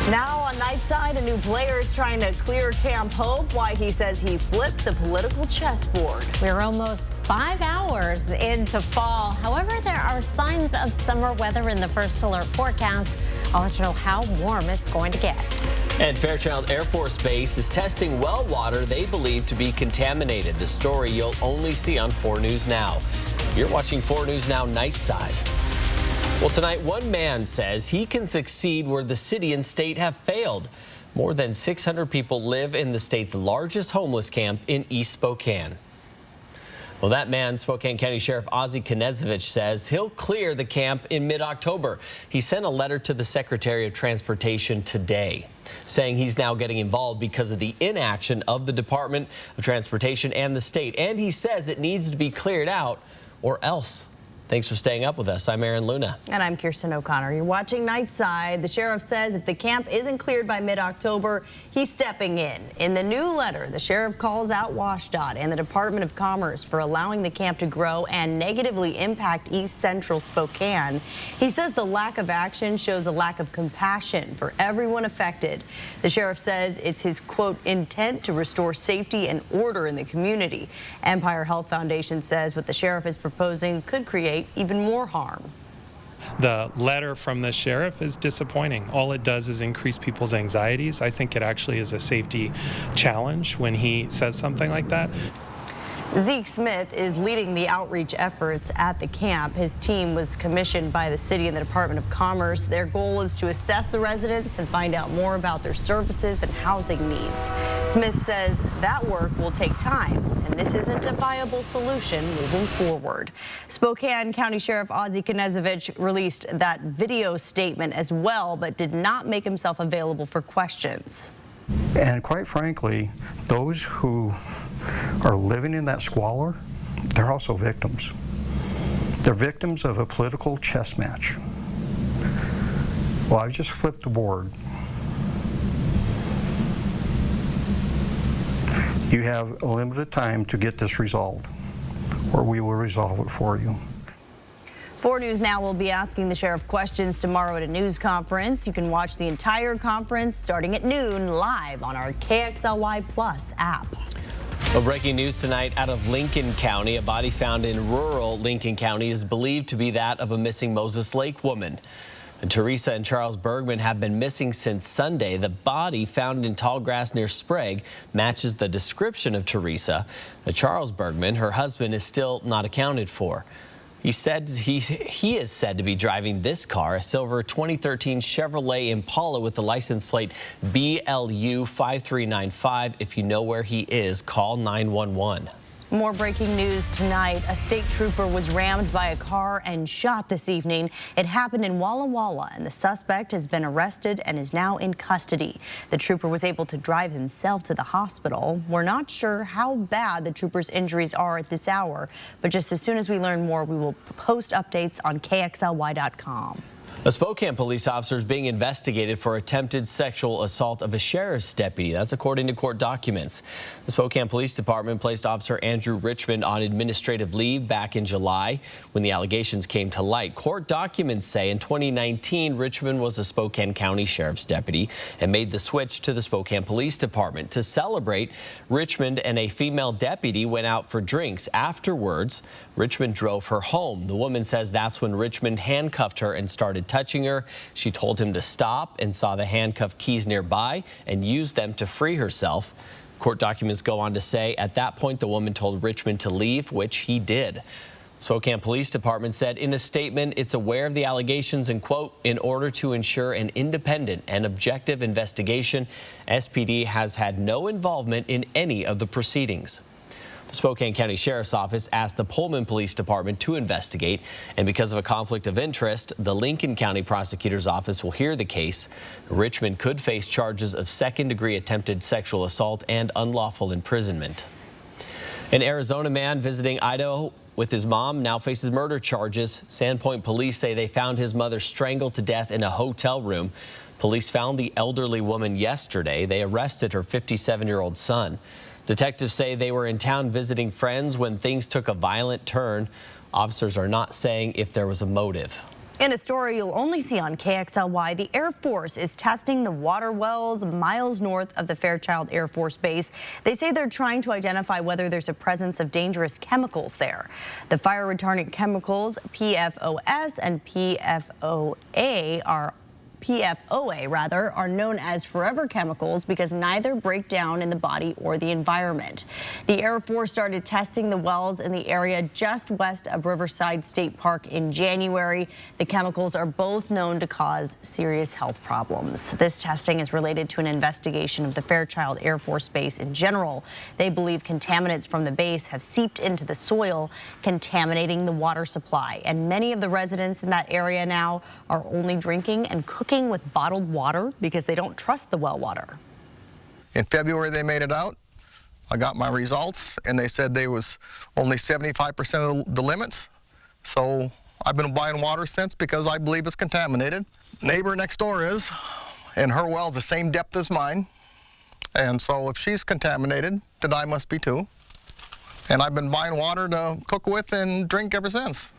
Now on Nightside, a new player is trying to clear Camp Hope. Why he says he flipped the political chessboard. We're almost 5 hours into fall. However, there are signs of summer weather in the first alert forecast. I'll let you know how warm it's going to get. And Fairchild Air Force Base is testing well water they believe to be contaminated. The story you'll only see on 4 News Now. You're watching 4 News Now Nightside. Well, tonight, one man says he can succeed where the city and state have failed. More than 600 people live in the state's largest homeless camp in East Spokane. Well, that man, Spokane County Sheriff Ozzie Knezevich, says he'll clear the camp in mid-October. He sent a letter to the Secretary of Transportation today, saying he's now getting involved because of the inaction of the Department of Transportation and the state. And he says it needs to be cleared out or else. Thanks for staying up with us. I'm Aaron Luna. And I'm Kirsten O'Connor. You're watching Nightside. The sheriff says if the camp isn't cleared by mid-October, he's stepping in. In the new letter, the sheriff calls out WSDOT and the Department of Commerce for allowing the camp to grow and negatively impact East Central Spokane. He says the lack of action shows a lack of compassion for everyone affected. The sheriff says it's his, quote, intent to restore safety and order in the community. Empire Health Foundation says what the sheriff is proposing could create even more harm. The letter from the sheriff is disappointing. All it does is increase people's anxieties. I think it actually is a safety challenge when he says something like that. Zeke Smith is leading the outreach efforts at the camp. His team was commissioned by the city and the Department of Commerce. Their goal is to assess the residents and find out more about their services and housing needs. Smith says that work will take time, and this isn't a viable solution moving forward. Spokane County Sheriff Ozzie Knezevich released that video statement as well, but did not make himself available for questions. And quite frankly, those who are living in that squalor, they're also victims. They're victims of a political chess match. Well, I just flipped the board. You have a limited time to get this resolved, or we will resolve it for you. 4 News Now will be asking the sheriff questions tomorrow at a news conference. You can watch the entire conference starting at noon live on our KXLY Plus app. Well, breaking news tonight out of Lincoln County. A body found in rural Lincoln County is believed to be that of a missing Moses Lake woman. And Teresa and Charles Bergman have been missing since Sunday. The body found in tall grass near Sprague matches the description of Teresa. Charles Bergman, her husband, is still not accounted for. He is said to be driving this car, a silver 2013 Chevrolet Impala with the license plate BLU 5395. If you know where he is, call 911. More breaking news tonight. A state trooper was rammed by a car and shot this evening. It happened in Walla Walla, and the suspect has been arrested and is now in custody. The trooper was able to drive himself to the hospital. We're not sure how bad the trooper's injuries are at this hour, but just as soon as we learn more, we will post updates on KXLY.com. A Spokane police officer is being investigated for attempted sexual assault of a sheriff's deputy. That's according to court documents. The Spokane Police Department placed Officer Andrew Richmond on administrative leave back in July when the allegations came to light. Court documents say in 2019, Richmond was a Spokane County Sheriff's deputy and made the switch to the Spokane Police Department. To celebrate, Richmond and a female deputy went out for drinks. Afterwards, Richmond drove her home. The woman says that's when Richmond handcuffed her and started touching her. She told him to stop and saw the handcuff keys nearby and used them to free herself. Court documents go on to say at that point the woman told Richmond to leave, which he did. Spokane Police Department said in a statement it's aware of the allegations and, quote, in order to ensure an independent and objective investigation, SPD has had no involvement in any of the proceedings. The Spokane County Sheriff's Office asked the Pullman Police Department to investigate, and because of a conflict of interest, the Lincoln County Prosecutor's Office will hear the case. Richmond could face charges of second-degree attempted sexual assault and unlawful imprisonment. An Arizona man visiting Idaho with his mom now faces murder charges. Sandpoint police say they found his mother strangled to death in a hotel room. Police found the elderly woman yesterday. They arrested her 57-year-old son. Detectives say they were in town visiting friends when things took a violent turn. Officers are not saying if there was a motive. In a story you'll only see on KXLY, the Air Force is testing the water wells miles north of the Fairchild Air Force Base. They say they're trying to identify whether there's a presence of dangerous chemicals there. The fire retardant chemicals PFOS and PFOA are known as forever chemicals because neither break down in the body or the environment. The Air Force started testing the wells in the area just west of Riverside State Park in January. The chemicals are both known to cause serious health problems. This testing is related to an investigation of the Fairchild Air Force Base in general. They believe contaminants from the base have seeped into the soil, contaminating the water supply. And many of the residents in that area now are only drinking and cooking with bottled water because they don't trust the well water. In February, they made it out. I got my results, and they said they was only 75% of the limits. So I've been buying water since because I believe it's contaminated. Neighbor next door is, and her well the same depth as mine. And so if she's contaminated, then I must be too. And I've been buying water to cook with and drink ever since.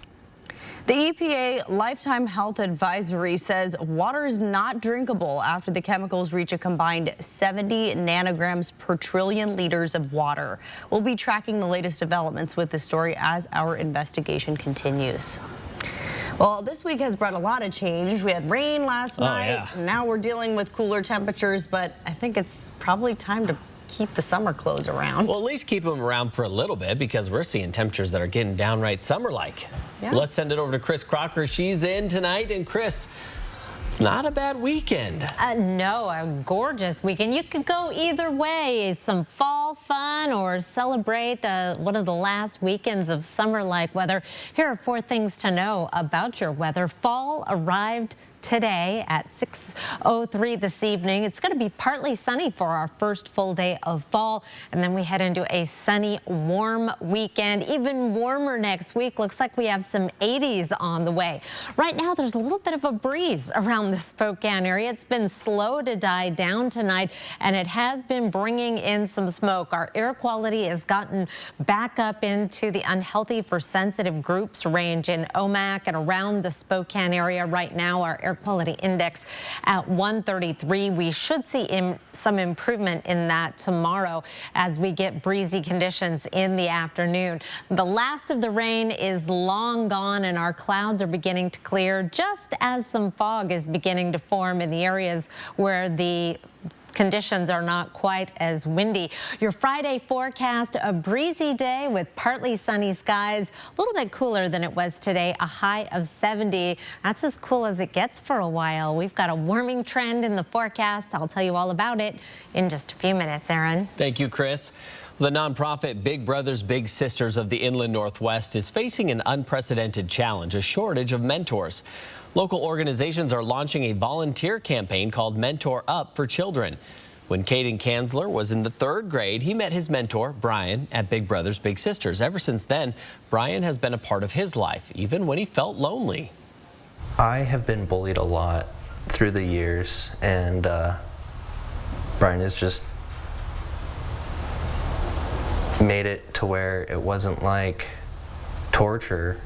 The EPA Lifetime Health Advisory says water is not drinkable after the chemicals reach a combined 70 nanograms per trillion liters of water. We'll be tracking the latest developments with this story as our investigation continues. Well, this week has brought a lot of change. We had rain last night. And now we're dealing with cooler temperatures, but I think it's probably time to keep the summer clothes around. Well, at least keep them around for a little bit because we're seeing temperatures that are getting downright summer-like. Yeah. Let's send it over to Chris Crocker. She's in tonight. And Chris, it's not a bad weekend. No, a gorgeous weekend. You could go either way. Some fall fun or celebrate one of the last weekends of summer-like weather. Here are 4 things to know about your weather. Fall arrived today at 6:03 this evening. It's going to be partly sunny for our first full day of fall, and then we head into a sunny, warm weekend. Even warmer next week. Looks like we have some 80s on the way. Right now, there's a little bit of a breeze around the Spokane area. It's been slow to die down tonight, and it has been bringing in some smoke. Our air quality has gotten back up into the unhealthy for sensitive groups range in Omak and around the Spokane area. Right now, our air quality index at 133. We should see some improvement in that tomorrow as we get breezy conditions in the afternoon. The last of the rain is long gone, and our clouds are beginning to clear just as some fog is beginning to form in the areas where the conditions are not quite as windy. Your Friday forecast, a breezy day with partly sunny skies, a little bit cooler than it was today, a high of 70. That's as cool as it gets for a while. We've got a warming trend in the forecast. I'll tell you all about it in just a few minutes, Aaron. Thank you, Chris. The nonprofit Big Brothers Big Sisters of the Inland Northwest is facing an unprecedented challenge, a shortage of mentors. Local organizations are launching a volunteer campaign called Mentor Up for Children. When Caden Kanzler was in the 3rd grade, he met his mentor, Brian, at Big Brothers Big Sisters. Ever since then, Brian has been a part of his life, even when he felt lonely. I have been bullied a lot through the years, and Brian has just made it to where it wasn't like torture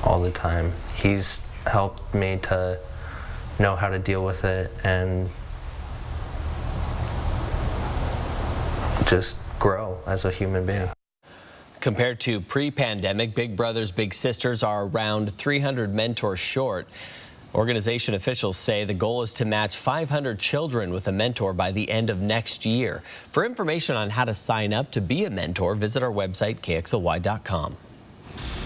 all the time. He's helped me to know how to deal with it and just grow as a human being. Compared to pre-pandemic, Big Brothers Big Sisters are around 300 mentors short. Organization officials say the goal is to match 500 children with a mentor by the end of next year. For information on how to sign up to be a mentor, visit our website, KXLY.com.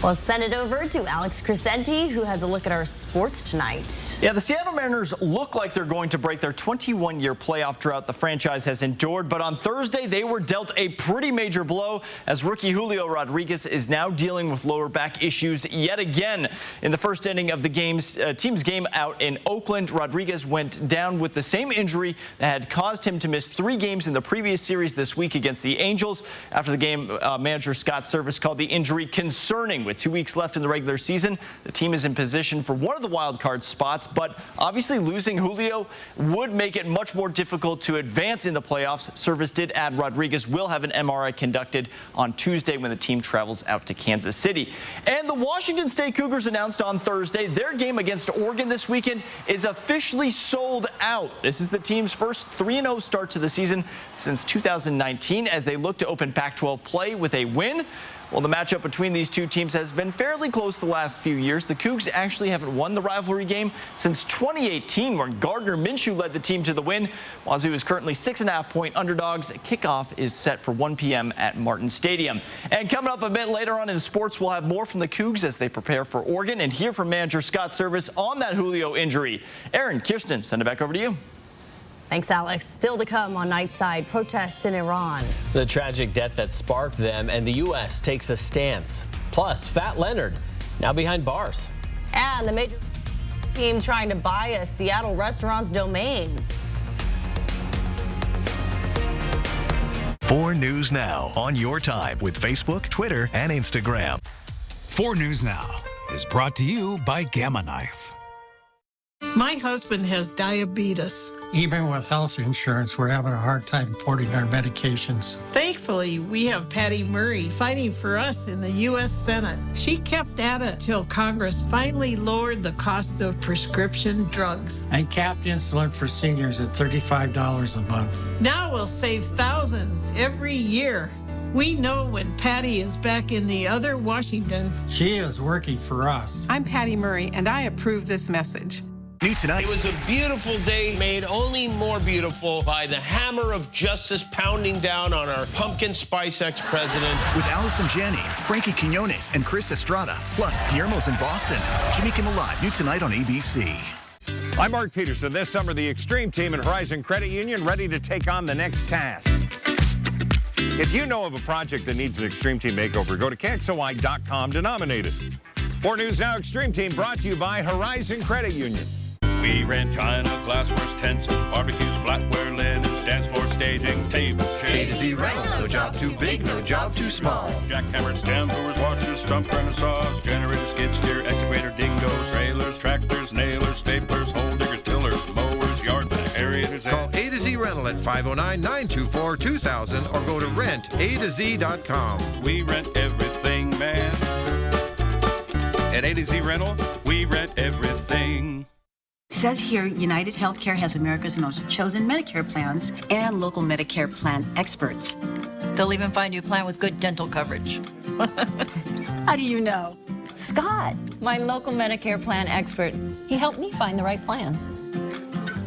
Let's send it over to Alex Crescenti, who has a look at our sports tonight. Yeah, the Seattle Mariners look like they're going to break their 21-year playoff drought the franchise has endured, but on Thursday they were dealt a pretty major blow as rookie Julio Rodriguez is now dealing with lower back issues yet again. In the first inning of the team's game out in Oakland, Rodriguez went down with the same injury that had caused him to miss 3 games in the previous series this week against the Angels. After the game, manager Scott Service called the injury concerning, With 2 weeks left in the regular season, the team is in position for one of the wild card spots, but obviously losing Julio would make it much more difficult to advance in the playoffs. Service did add Rodriguez will have an MRI conducted on Tuesday when the team travels out to Kansas City. And the Washington State Cougars announced on Thursday their game against Oregon this weekend is officially sold out. This is the team's first 3-0 start to the season since 2019 as they look to open Pac-12 play with a win. Well, the matchup between these two teams has been fairly close the last few years. The Cougs actually haven't won the rivalry game since 2018, when Gardner Minshew led the team to the win. Wazoo is currently 6.5-point underdogs. Kickoff is set for 1 p.m. at Martin Stadium. And coming up a bit later on in sports, we'll have more from the Cougs as they prepare for Oregon and hear from manager Scott Service on that Julio injury. Aaron, Kirsten, send it back over to you. Thanks, Alex. Still to come on Nightside, protests in Iran. The tragic death that sparked them, and the U.S. takes a stance. Plus, Fat Leonard, now behind bars. And the major team trying to buy a Seattle restaurant's domain. 4 News Now on your time with Facebook, Twitter, and Instagram. 4 News Now is brought to you by Gamma Knife. My husband has diabetes. Even with health insurance, we're having a hard time affording our medications. Thankfully, we have Patty Murray fighting for us in the U.S. Senate. She kept at it till Congress finally lowered the cost of prescription drugs. And capped insulin for seniors at $35 a month. Now we'll save thousands every year. We know when Patty is back in the other Washington. She is working for us. I'm Patty Murray, and I approve this message. New tonight. It was a beautiful day, made only more beautiful by the hammer of justice pounding down on our pumpkin spice ex-president. With Allison Janney, Frankie Quinones, and Chris Estrada. Plus, Guillermo's in Boston. Jimmy Kimmel Live, new tonight on ABC. I'm Mark Peterson. This summer, the Extreme Team and Horizon Credit Union ready to take on the next task. If you know of a project that needs an Extreme Team makeover, go to KXOY.com to nominate it. 4 News Now Extreme Team brought to you by Horizon Credit Union. We rent china, glassware, tents, barbecues, flatware, linen, dance floor staging, tables, chairs. A to Z rental, no job too big, no job too small. Jackhammers, stand doors, washers, stump grinder saws, generators, skid steer, excavator, dingoes, trailers, tractors, nailers, staplers, hole diggers, tillers, mowers, yard vac, aerators. Call A to Z rental at 509-924-2000 or go to rentatoz.com. We rent everything, man. At A to Z rental, we rent everything. It says here, United Healthcare has America's most chosen Medicare plans and local Medicare plan experts. They'll even find you a plan with good dental coverage. How do you know? Scott, my local Medicare plan expert. He helped me find the right plan.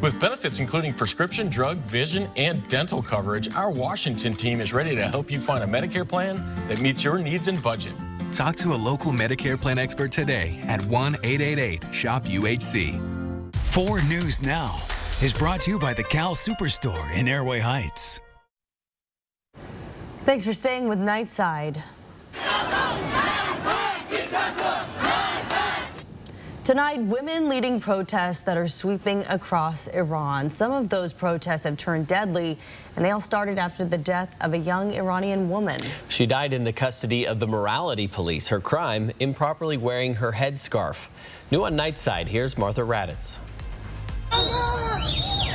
With benefits including prescription, drug, vision, and dental coverage, our Washington team is ready to help you find a Medicare plan that meets your needs and budget. Talk to a local Medicare plan expert today at 1-888-SHOP-UHC. 4 News Now is brought to you by the Cal Superstore in Airway Heights. Thanks for staying with Nightside. Tonight, women leading protests that are sweeping across Iran. Some of those protests have turned deadly, and they all started after the death of a young Iranian woman. She died in the custody of the morality police. Her crime, improperly wearing her headscarf. New on Nightside, here's Martha Raditz.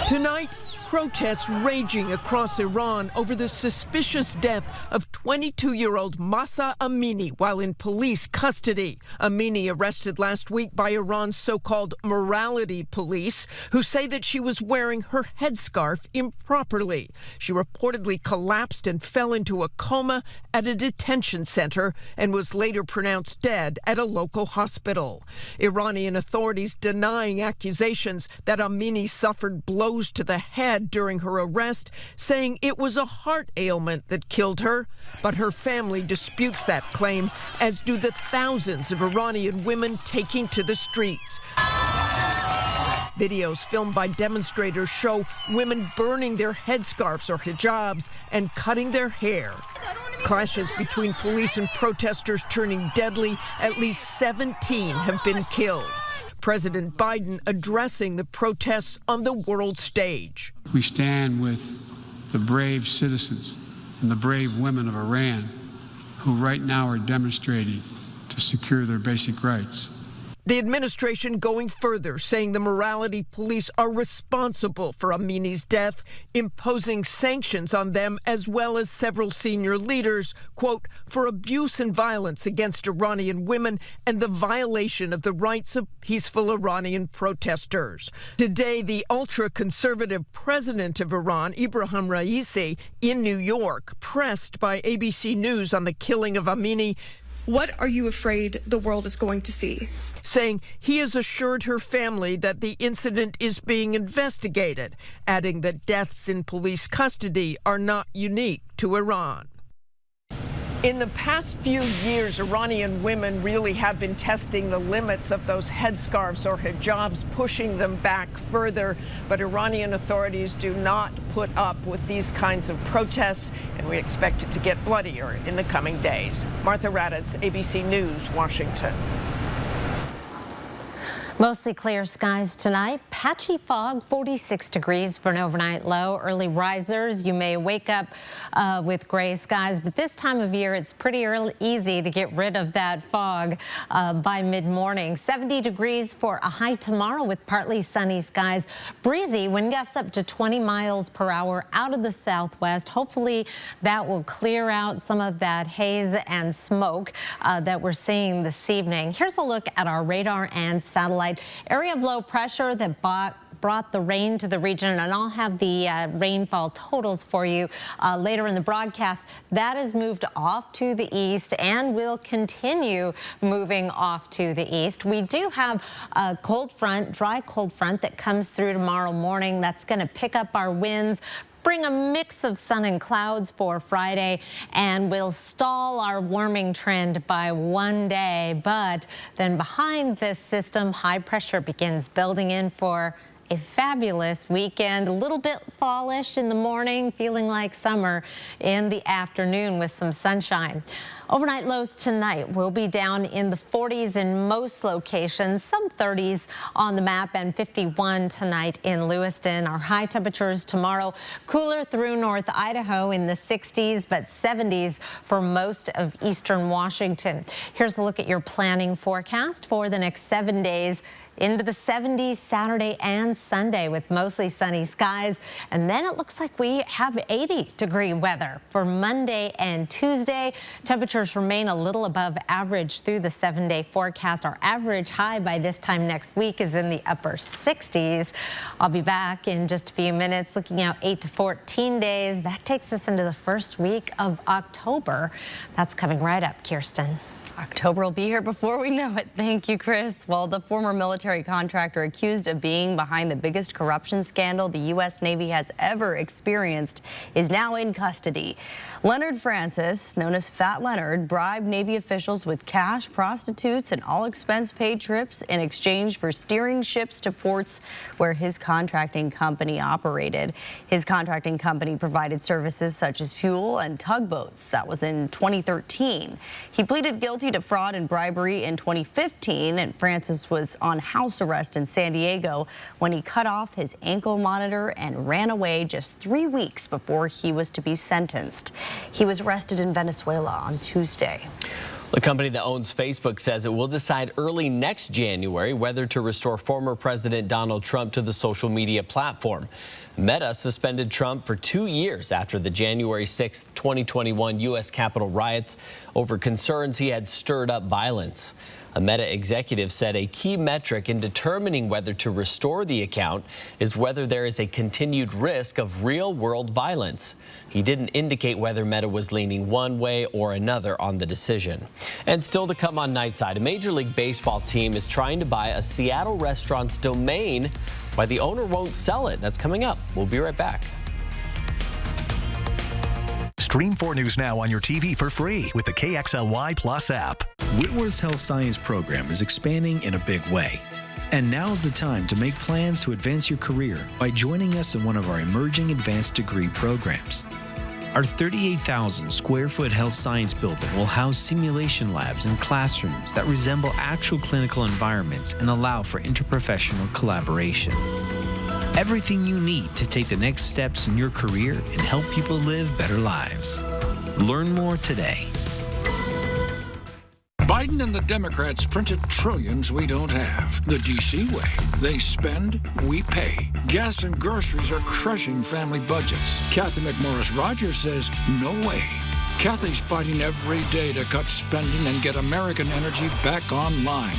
Tonight, protests raging across Iran over the suspicious death of 22-year-old Masa Amini while in police custody. Amini arrested last week by Iran's so-called morality police, who say that she was wearing her headscarf improperly. She reportedly collapsed and fell into a coma at a detention center and was later pronounced dead at a local hospital. Iranian authorities denying accusations that Amini suffered blows to the head during her arrest, saying it was a heart ailment that killed her. But her family disputes that claim, as do the thousands of Iranian women taking to the streets. Videos filmed by demonstrators show women burning their headscarves or hijabs and cutting their hair. Clashes between police and protesters turning deadly. At least 17 have been killed. President Biden addressing the protests on the world stage. We stand with the brave citizens and the brave women of Iran who right now are demonstrating to to secure their basic rights. The administration going further, saying the morality police are responsible for Amini's death, imposing sanctions on them as well as several senior leaders, quote, for abuse and violence against Iranian women and the violation of the rights of peaceful Iranian protesters. Today, the ultra-conservative president of Iran, Ibrahim Raisi, in New York, pressed by ABC News on the killing of Amini. What are you afraid the world is going to see? Saying he has assured her family that the incident is being investigated, adding that deaths in police custody are not unique to Iran. In the past few years, Iranian women really have been testing the limits of those headscarves or hijabs, pushing them back further. But Iranian authorities do not put up with these kinds of protests, and we expect it to get bloodier in the coming days. Martha Raddatz, ABC News, Washington. Mostly clear skies tonight. Patchy fog, 46 degrees for an overnight low. Early risers, you may wake up with gray skies, but this time of year, it's pretty easy to get rid of that fog by mid-morning. 70 degrees for a high tomorrow with partly sunny skies. Breezy, wind gusts up to 20 miles per hour out of the southwest. Hopefully that will clear out some of that haze and smoke that we're seeing this evening. Here's a look at our radar and satellite. Area of low pressure that brought the rain to the region, and I'll have the rainfall totals for you later in the broadcast. That has moved off to the east and will continue moving off to the east. We do have a cold front, dry cold front that comes through tomorrow morning. That's going to pick up our winds, bring a mix of sun and clouds for Friday, and will stall our warming trend by one day. But then behind this system, high pressure begins building in for a fabulous weekend, a little bit fallish in the morning, feeling like summer in the afternoon with some sunshine. Overnight lows tonight will be down in the 40s in most locations, some 30s on the map, and 51 tonight in Lewiston. Our high temperatures tomorrow, cooler through North Idaho in the 60s, but 70s for most of eastern Washington. Here's a look at your planning forecast for the next 7 days. Into the 70s Saturday and Sunday with mostly sunny skies. And then it looks like we have 80-degree weather for Monday and Tuesday. Temperatures remain a little above average through the 7-day forecast. Our average high by this time next week is in the upper 60s. I'll be back in just a few minutes looking out 8 to 14 days. That takes us into the first week of October. That's coming right up, Kirsten. October will be here before we know it. Thank you, Chris. Well, the former military contractor accused of being behind the biggest corruption scandal the U.S. Navy has ever experienced is now in custody. Leonard Francis, known as Fat Leonard, bribed Navy officials with cash, prostitutes, and all-expense-paid trips in exchange for steering ships to ports where his contracting company operated. His contracting company provided services such as fuel and tugboats. That was in 2013. He pleaded guilty to fraud and bribery in 2015, and Francis was on house arrest in San Diego when he cut off his ankle monitor and ran away just 3 weeks before he was to be sentenced. He was arrested in Venezuela on Tuesday. The company that owns Facebook says it will decide early next January whether to restore former President Donald Trump to the social media platform. Meta suspended Trump for 2 years after the January 6, 2021 U.S. Capitol riots over concerns he had stirred up violence. A Meta executive said a key metric in determining whether to restore the account is whether there is a continued risk of real-world violence. He didn't indicate whether Meta was leaning one way or another on the decision. And still to come on Nightside, a Major League Baseball team is trying to buy a Seattle restaurant's domain, why the owner won't sell it. That's coming up. We'll be right back. Stream 4 News now on your TV for free with the KXLY Plus app. Whitworth's Health Science program is expanding in a big way. And now's the time to make plans to advance your career by joining us in one of our emerging advanced degree programs. Our 38,000 square foot health science building will house simulation labs and classrooms that resemble actual clinical environments and allow for interprofessional collaboration. Everything you need to take the next steps in your career and help people live better lives. Learn more today. Biden and the Democrats printed trillions we don't have. The D.C. way. They spend, we pay. Gas and groceries are crushing family budgets. Kathy McMorris Rogers says, no way. Kathy's fighting every day to cut spending and get American energy back online.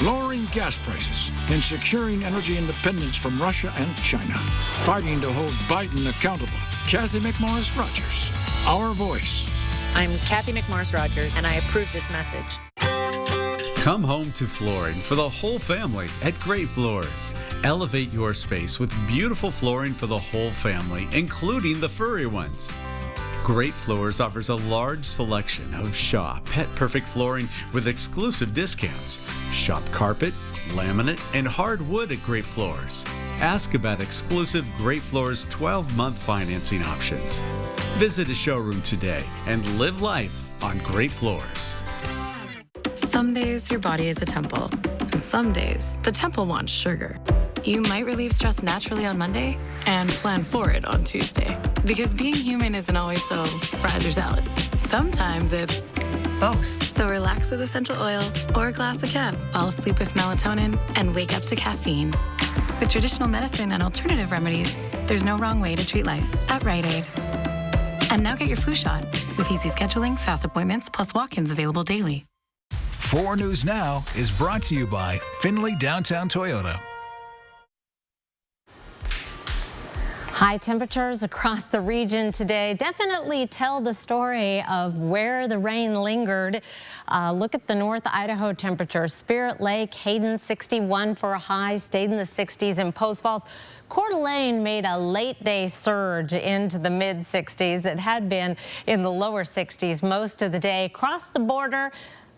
Lowering gas prices and securing energy independence from Russia and China. Fighting to hold Biden accountable. Kathy McMorris Rogers, our voice. I'm Kathy McMorris Rogers, and I approve this message. Come home to flooring for the whole family at Great Floors. Elevate your space with beautiful flooring for the whole family, including the furry ones. Great Floors offers a large selection of Shaw Pet Perfect flooring with exclusive discounts. Shop carpet, laminate, and hardwood at Great Floors. Ask about exclusive Great Floors 12-month financing options. Visit a showroom today and live life on Great Floors. Some days your body is a temple, and some days the temple wants sugar. You might relieve stress naturally on Monday and plan for it on Tuesday. Because being human isn't always so fries or salad. Sometimes it's both. So relax with essential oils or a glass of Cab. Fall asleep with melatonin and wake up to caffeine. With traditional medicine and alternative remedies, there's no wrong way to treat life at Rite Aid. And now get your flu shot with easy scheduling, fast appointments, plus walk-ins available daily. 4 News Now is brought to you by Findlay Downtown Toyota. High temperatures across the region today definitely tell the story of where the rain lingered. Look at the North Idaho temperature. Spirit Lake, Hayden 61 for a high, stayed in the 60s. In Post Falls, Coeur d'Alene made a late day surge into the mid 60s. It had been in the lower 60s most of the day. Across the border,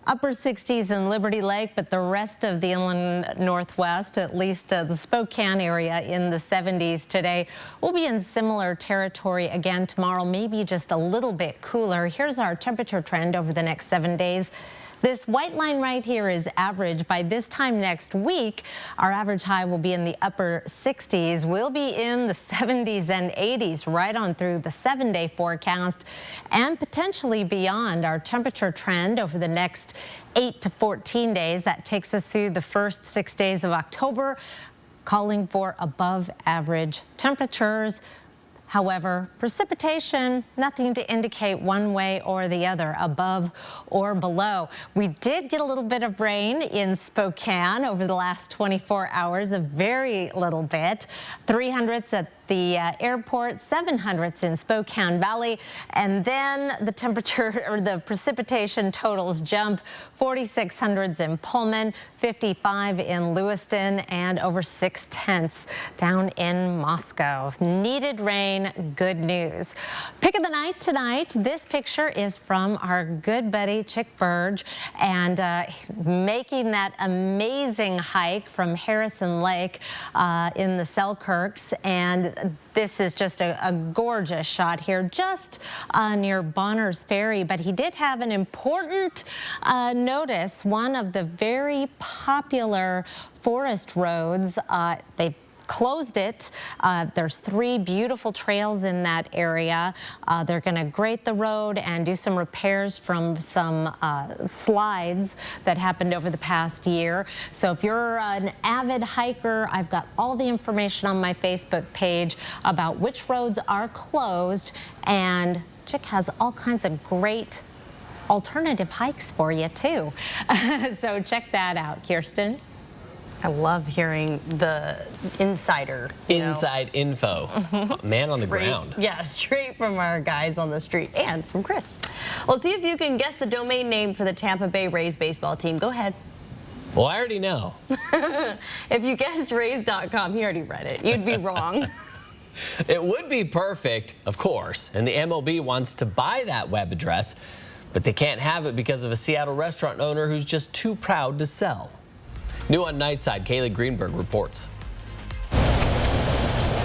upper 60s in Liberty Lake, but the rest of the inland northwest, at least the Spokane area, in the 70s today. We'll be in similar territory again tomorrow, maybe just a little bit cooler. Here's our temperature trend over the next 7 days. This white line right here is average. By this time next week, our average high will be in the upper 60s. We'll be in the 70s and 80s right on through the 7-day forecast and potentially beyond. Our temperature trend over the next 8 to 14 days, that takes us through the first 6 days of October, calling for above average temperatures. However, precipitation, nothing to indicate one way or the other, above or below. We did get a little bit of rain in Spokane over the last 24 hours, a very little bit. 300s at the airport, 700s in Spokane Valley, and then the temperature or the precipitation totals jump. 4600s in Pullman, 55 in Lewiston, and over 6/10 down in Moscow. Needed rain, good news. Pick of the night tonight. This picture is from our good buddy Chick Burge, and making that amazing hike from Harrison Lake in the Selkirks, and this is just a gorgeous shot here, just near Bonner's Ferry. But he did have an important notice. One of the very popular forest roads, they closed it. There's 3 beautiful trails in that area. They're going to grate the road and do some repairs from some slides that happened over the past year. So if you're an avid hiker, I've got all the information on my Facebook page about which roads are closed, and Chick has all kinds of great alternative hikes for you too. So check that out, Kirsten. I love hearing the insider inside info. Man on the ground. Yeah, straight from our guys on the street and from Chris. Let's see if you can guess the domain name for the Tampa Bay Rays baseball team. Go ahead. Well, I already know. If you guessed Rays.com, he already read it. You'd be wrong. It would be perfect, of course, and the MLB wants to buy that web address, but they can't have it because of a Seattle restaurant owner who's just too proud to sell. New on Nightside, Kaylee Greenberg reports.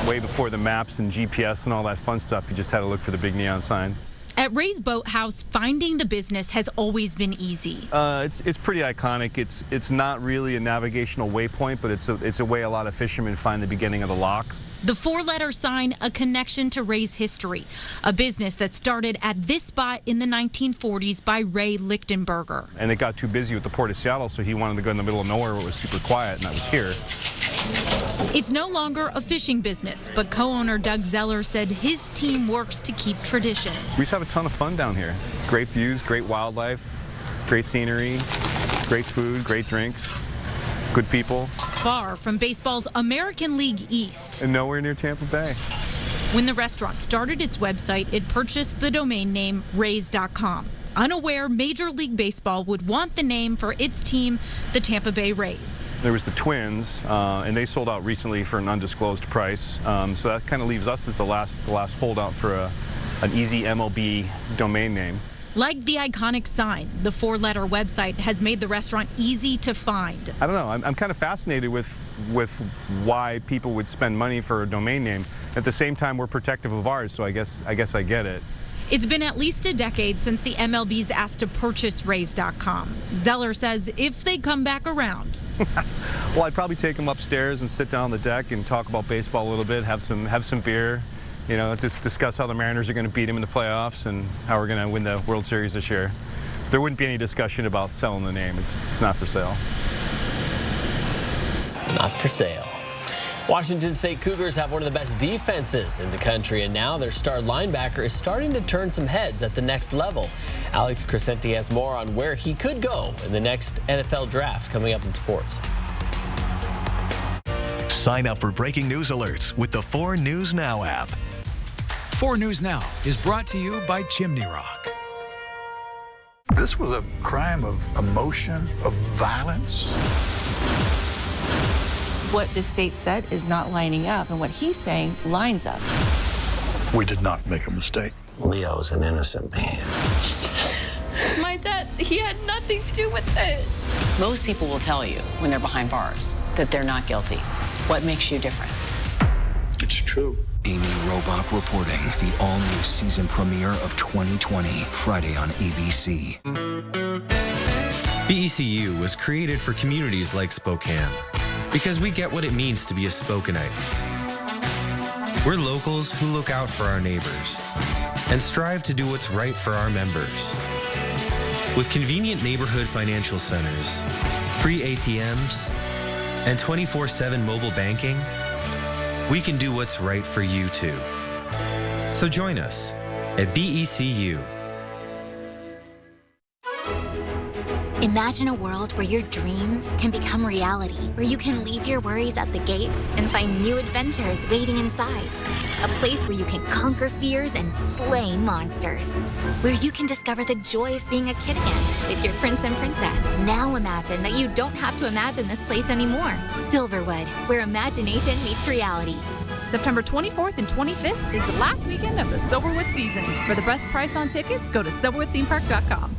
Way before the maps and GPS and all that fun stuff, you just had to look for the big neon sign. At Ray's Boathouse, finding the business has always been easy. It's pretty iconic. It's not really a navigational waypoint, but it's a way a lot of fishermen find the beginning of the locks. The four-letter sign, a connection to Ray's history, a business that started at this spot in the 1940s by Ray Lichtenberger. And it got too busy with the Port of Seattle, so he wanted to go in the middle of nowhere where it was super quiet, and that was here. It's no longer a fishing business, but co-owner Doug Zeller said his team works to keep tradition. We just have a ton of fun down here. It's great views, great wildlife, great scenery, great food, great drinks, good people. Far from baseball's American League East. And nowhere near Tampa Bay. When the restaurant started its website, it purchased the domain name Rays.com. Unaware Major League Baseball would want the name for its team, the Tampa Bay Rays. There was the Twins, and they sold out recently for an undisclosed price. So that kind of leaves us as the last holdout for an easy MLB domain name. Like the iconic sign, the four-letter website has made the restaurant easy to find. I don't know. I'm kind of fascinated with why people would spend money for a domain name. At the same time, we're protective of ours, so I guess I get it. It's been at least a decade since the MLB's asked to purchase Rays.com. Zeller says if they come back around. Well, I'd probably take them upstairs and sit down on the deck and talk about baseball a little bit, have some beer, you know, just discuss how the Mariners are going to beat them in the playoffs and how we're going to win the World Series this year. There wouldn't be any discussion about selling the name. It's not for sale. Not for sale. Washington State Cougars have one of the best defenses in the country, and now their star linebacker is starting to turn some heads at the next level. Alex Crescenti has more on where he could go in the next NFL draft coming up in sports. Sign up for breaking news alerts with the 4 News Now app. 4 News Now is brought to you by Chimney Rock. This was a crime of emotion, of violence. What the state said is not lining up, and what he's saying lines up. We did not make a mistake. Leo's an innocent man. My dad, he had nothing to do with it. Most people will tell you when they're behind bars that they're not guilty. What makes you different? It's true. Amy Robach reporting the all-new season premiere of 2020, Friday on ABC. BECU was created for communities like Spokane because we get what it means to be a Spokanite. We're locals who look out for our neighbors and strive to do what's right for our members. With convenient neighborhood financial centers, free ATMs, and 24/7 mobile banking, we can do what's right for you too. So join us at BECU. Imagine a world where your dreams can become reality, where you can leave your worries at the gate and find new adventures waiting inside. A place where you can conquer fears and slay monsters. Where you can discover the joy of being a kid again with your prince and princess. Now imagine that you don't have to imagine this place anymore. Silverwood, where imagination meets reality. September 24th and 25th is the last weekend of the Silverwood season. For the best price on tickets, go to silverwoodthemepark.com.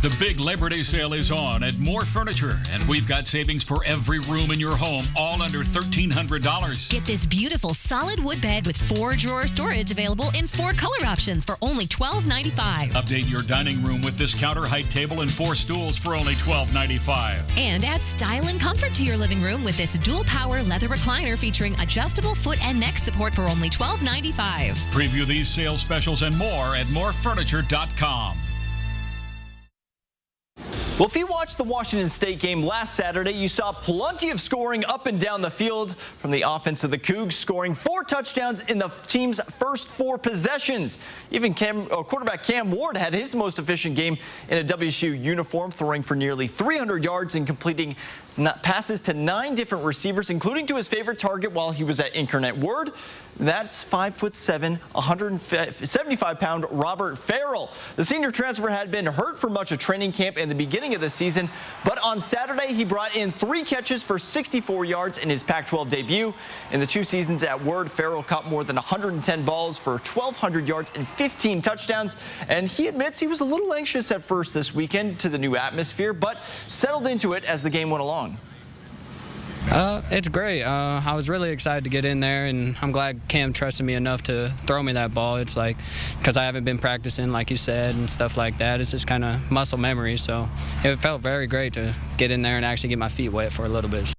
The big Labor Day sale is on at More Furniture, and we've got savings for every room in your home, all under $1,300. Get this beautiful solid wood bed with 4-drawer storage available in 4 color options for only $12.95. Update your dining room with this counter height table and 4 stools for only $12.95. And add style and comfort to your living room with this dual power leather recliner featuring adjustable foot and neck support for only $12.95. Preview these sales specials and more at morefurniture.com. Well, if you watched the Washington State game last Saturday, you saw plenty of scoring up and down the field from the offense of the Cougs, scoring 4 touchdowns in the team's first 4 possessions. Even quarterback Cam Ward had his most efficient game in a WSU uniform, throwing for nearly 300 yards and completing passes to 9 different receivers, including to his favorite target while he was at Incarnate Word. That's 5'7", 175-pound Robert Farrell. The senior transfer had been hurt for much of training camp and the beginning of the season, but on Saturday he brought in 3 catches for 64 yards in his Pac-12 debut. In the 2 seasons at Word, Farrell caught more than 110 balls for 1,200 yards and 15 touchdowns, and he admits he was a little anxious at first this weekend to the new atmosphere, but settled into it as the game went along. It's great. I was really excited to get in there, and I'm glad Cam trusted me enough to throw me that ball. It's like, because I haven't been practicing, like you said, and stuff like that. It's just kind of muscle memory, so it felt very great to get in there and actually get my feet wet for a little bit.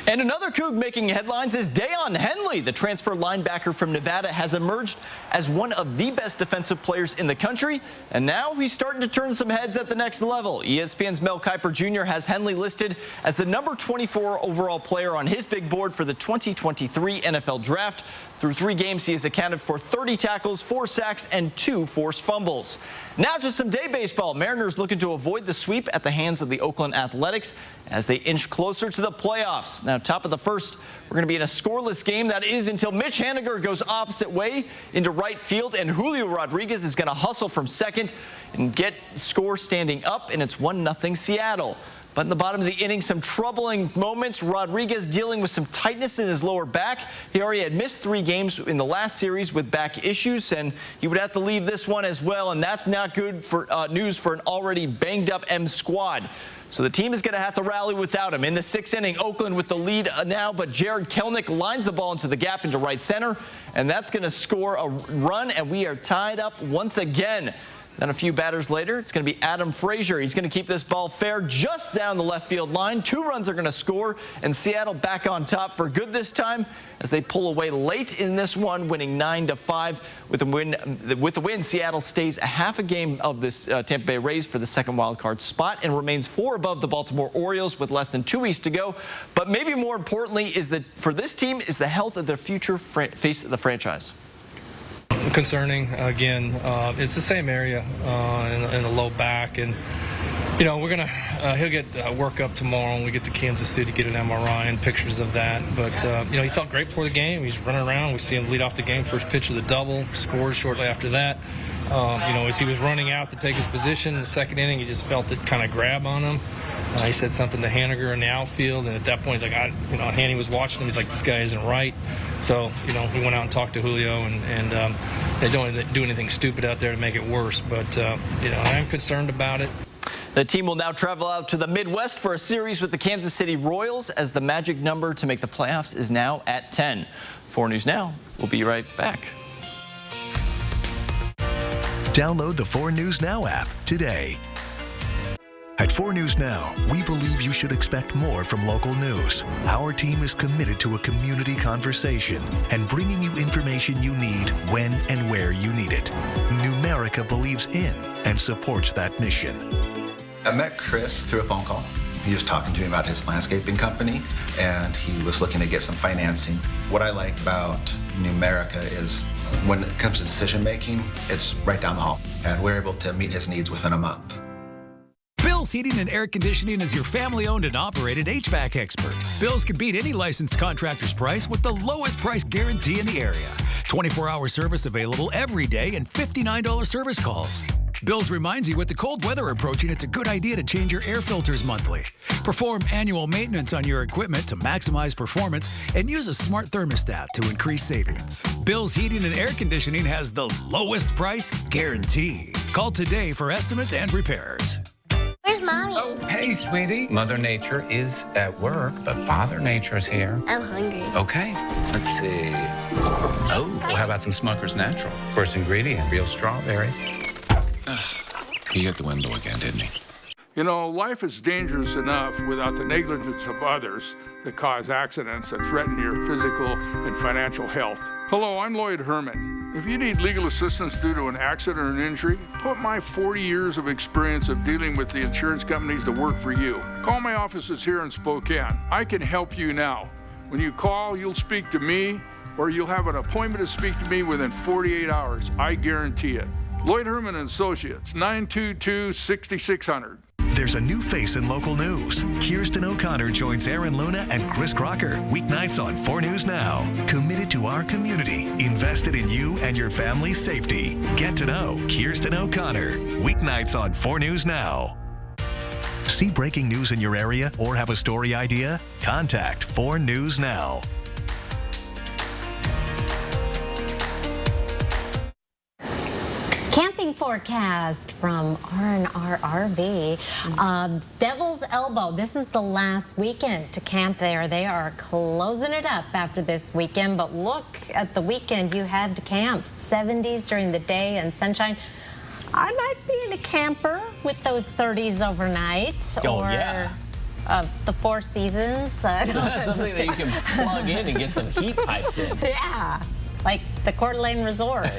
And another Coug making headlines is Deion Henley. The transfer linebacker from Nevada has emerged as one of the best defensive players in the country, and now he's starting to turn some heads at the next level. ESPN's Mel Kiper Jr. has Henley listed as the number 24 overall player on his big board for the 2023 NFL Draft. Through 3 games, he has accounted for 30 tackles, 4 sacks, and 2 forced fumbles. Now to some day baseball. Mariners looking to avoid the sweep at the hands of the Oakland Athletics as they inch closer to the playoffs. Now, top of the first, we're going to be in a scoreless game. That is until Mitch Haniger goes opposite way into right field, and Julio Rodriguez is going to hustle from second and get score standing up, and it's 1-0 Seattle. But in the bottom of the inning, some troubling moments. Rodriguez dealing with some tightness in his lower back. He already had missed 3 games in the last series with back issues, and he would have to leave this one as well, and that's not good for news for an already banged-up M squad. So the team is going to have to rally without him. In the 6th inning, Oakland with the lead now, but Jared Kelenic lines the ball into the gap into right center, and that's going to score a run, and we are tied up once again. Then a few batters later, it's going to be Adam Frazier. He's going to keep this ball fair just down the left field line. 2 runs are going to score, and Seattle back on top for good this time as they pull away late in this one, winning 9-5. With the win, Seattle stays a half a game of this Tampa Bay Rays for the second wild card spot and remains 4 above the Baltimore Orioles with less than 2 weeks to go. But maybe more importantly is that for this team is the health of their future face of the franchise. Concerning again, it's the same area in the low back, and you know we're gonna he'll get workup tomorrow when we get to Kansas City, get an MRI and pictures of that. But you know he felt great before the game. He's running around. We see him lead off the game, first pitch of the double, scores shortly after that. You know, as he was running out to take his position in the 2nd inning, he just felt it kind of grab on him. He said something to Haniger in the outfield, and at that point, he's like, you know, Hanny was watching him. He's like, this guy isn't right. So, you know, we went out and talked to Julio, and they don't do anything stupid out there to make it worse. But, you know, I'm concerned about it. The team will now travel out to the Midwest for a series with the Kansas City Royals as the magic number to make the playoffs is now at 10. 4 News Now. We'll be right back. Download the 4 News Now app today. At 4 News Now, we believe you should expect more from local news. Our team is committed to a community conversation and bringing you information you need when and where you need it. Numerica believes in and supports that mission. I met Chris through a phone call. He was talking to me about his landscaping company, and he was looking to get some financing. What I like about Numerica is when it comes to decision making, it's right down the hall, and we're able to meet his needs within a month. Bill's Heating and Air Conditioning is your family-owned and operated HVAC expert. Bill's can beat any licensed contractor's price with the lowest price guarantee in the area. 24-hour service available every day and $59 service calls. Bill's reminds you with the cold weather approaching, it's a good idea to change your air filters monthly. Perform annual maintenance on your equipment to maximize performance and use a smart thermostat to increase savings. Bill's Heating and Air Conditioning has the lowest price guarantee. Call today for estimates and repairs. Where's Mommy? Oh, hey, sweetie. Mother Nature is at work, but Father Nature's here. I'm hungry. Okay. Let's see. Oh, well, how about some Smucker's Natural? First ingredient, real strawberries. He hit the window again, didn't he? You know, life is dangerous enough without the negligence of others that cause accidents that threaten your physical and financial health. Hello, I'm Lloyd Herman. If you need legal assistance due to an accident or an injury, put my 40 years of experience of dealing with the insurance companies to work for you. Call my offices here in Spokane. I can help you now. When you call, you'll speak to me, or you'll have an appointment to speak to me within 48 hours. I guarantee it. Lloyd Herman and Associates, 922-6600. There's a new face in local news. Kirsten O'Connor joins Aaron Luna and Chris Crocker weeknights on 4 News Now. Committed to our community, invested in you and your family's safety. Get to know Kirsten O'Connor weeknights on 4 News Now. See breaking news in your area or have a story idea? Contact 4 News Now. Camping forecast from R&R RV. Devil's Elbow, this is the last weekend to camp there. They are closing it up after this weekend, but look at the weekend you have to camp. 70s during the day and sunshine. I might be in a camper with those 30s overnight. Oh, or yeah. The Four Seasons. Something that you can plug in and get some heat piped in. Yeah. Like the Coeur d'Alene Resort.